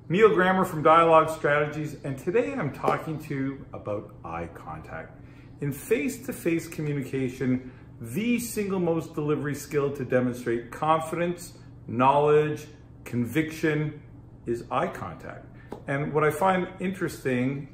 Neil Grammer from Dialogue Strategies, and today I'm talking to you about eye contact. In face-to-face communication, the single most delivery skill to demonstrate confidence, knowledge, conviction is eye contact. And what I find interesting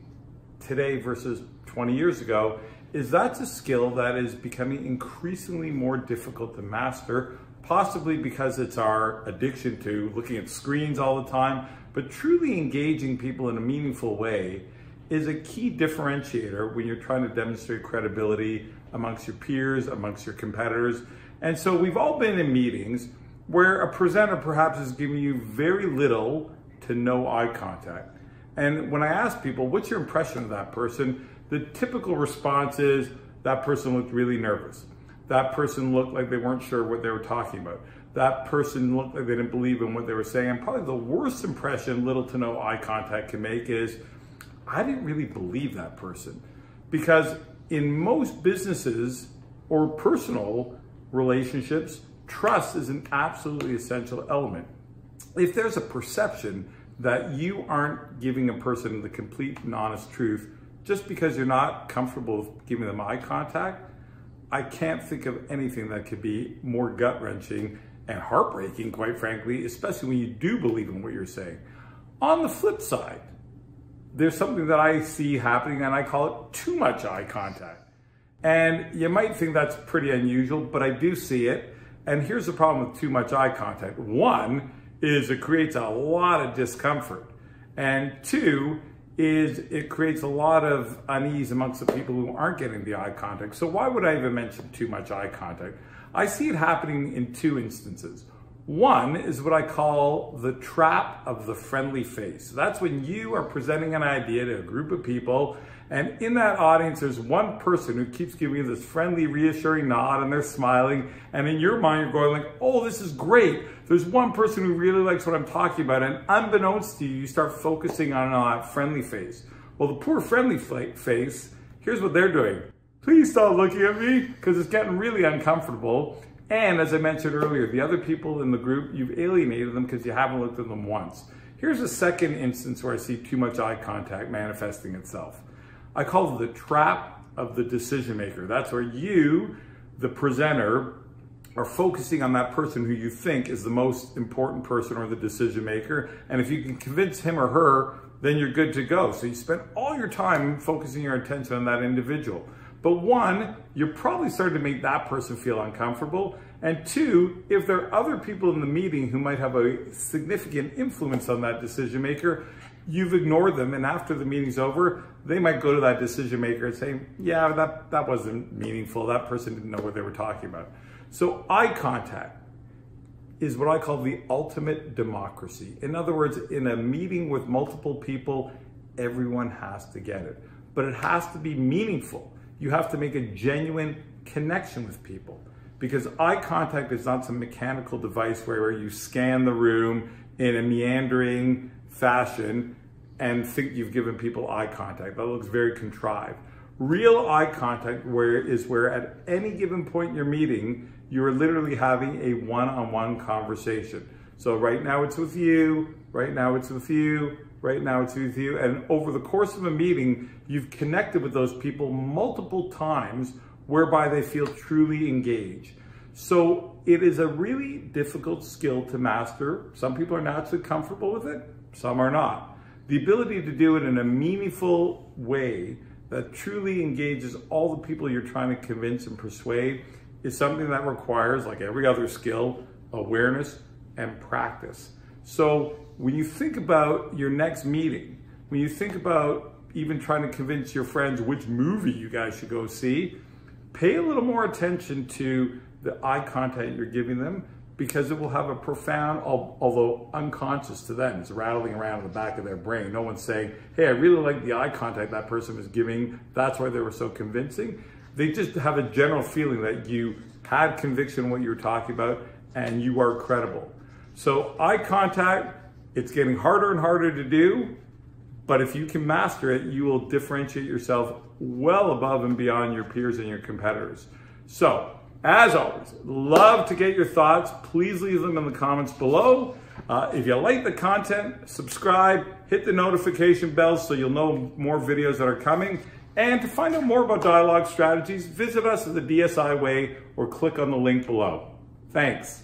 today versus 20 years ago is that's a skill that is becoming increasingly more difficult to master, possibly because it's our addiction to looking at screens all the time, but truly engaging people in a meaningful way is a key differentiator when you're trying to demonstrate credibility amongst your peers, amongst your competitors. And so we've all been in meetings where a presenter perhaps is giving you very little to no eye contact. And when I ask people, what's your impression of that person? The typical response is, that person looked really nervous. That person looked like they weren't sure what they were talking about. That person looked like they didn't believe in what they were saying. And probably the worst impression little to no eye contact can make is, I didn't really believe that person. Because in most businesses or personal relationships, trust is an absolutely essential element. If there's a perception that you aren't giving a person the complete and honest truth just because you're not comfortable with giving them eye contact, I can't think of anything that could be more gut-wrenching and heartbreaking, quite frankly, especially when you do believe in what you're saying. On the flip side, there's something that I see happening and I call it too much eye contact. And you might think that's pretty unusual, but I do see it. And here's the problem with too much eye contact. One is it creates a lot of discomfort. And two is it creates a lot of unease amongst the people who aren't getting the eye contact. So why would I even mention too much eye contact? I see it happening in two instances. One is what I call the trap of the friendly face. That's when you are presenting an idea to a group of people, and in that audience, there's one person who keeps giving you this friendly, reassuring nod, and they're smiling, and in your mind, you're going like, oh, this is great. There's one person who really likes what I'm talking about, and unbeknownst to you, you start focusing on that friendly face. Well, the poor friendly face, here's what they're doing. Please stop looking at me, because it's getting really uncomfortable. And as I mentioned earlier, the other people in the group, you've alienated them because you haven't looked at them once. Here's a second instance where I see too much eye contact manifesting itself. I call it the trap of the decision maker. That's where you, the presenter, are focusing on that person who you think is the most important person or the decision maker. And if you can convince him or her, then you're good to go. So you spend all your time focusing your attention on that individual. But one, you're probably starting to make that person feel uncomfortable. And two, if there are other people in the meeting who might have a significant influence on that decision maker, you've ignored them. And after the meeting's over, they might go to that decision maker and say, yeah, that wasn't meaningful. That person didn't know what they were talking about. So eye contact is what I call the ultimate democracy. In other words, in a meeting with multiple people, everyone has to get it. But it has to be meaningful. You have to make a genuine connection with people, because eye contact is not some mechanical device where you scan the room in a meandering fashion and think you've given people eye contact. That looks very contrived. Real eye contact is where at any given point in your meeting, you are literally having a one-on-one conversation. So right now it's with you, right now it's with you, right now it's with you. And over the course of a meeting, you've connected with those people multiple times whereby they feel truly engaged. So it is a really difficult skill to master. Some people are naturally comfortable with it, some are not. The ability to do it in a meaningful way that truly engages all the people you're trying to convince and persuade is something that requires, like every other skill, awareness and practice. So when you think about your next meeting, when you think about even trying to convince your friends which movie you guys should go see, pay a little more attention to the eye contact you're giving them, because it will have a profound, although unconscious to them, it's rattling around in the back of their brain. No one's saying, hey, I really like the eye contact that person was giving, that's why they were so convincing. They just have a general feeling that you had conviction in what you were talking about and you are credible. So eye contact, it's getting harder and harder to do, but if you can master it, you will differentiate yourself well above and beyond your peers and your competitors. So, as always, love to get your thoughts. Please leave them in the comments below. If you like the content, subscribe, hit the notification bell so you'll know more videos that are coming. And to find out more about dialogue strategies, visit us at the DSI Way or click on the link below. Thanks.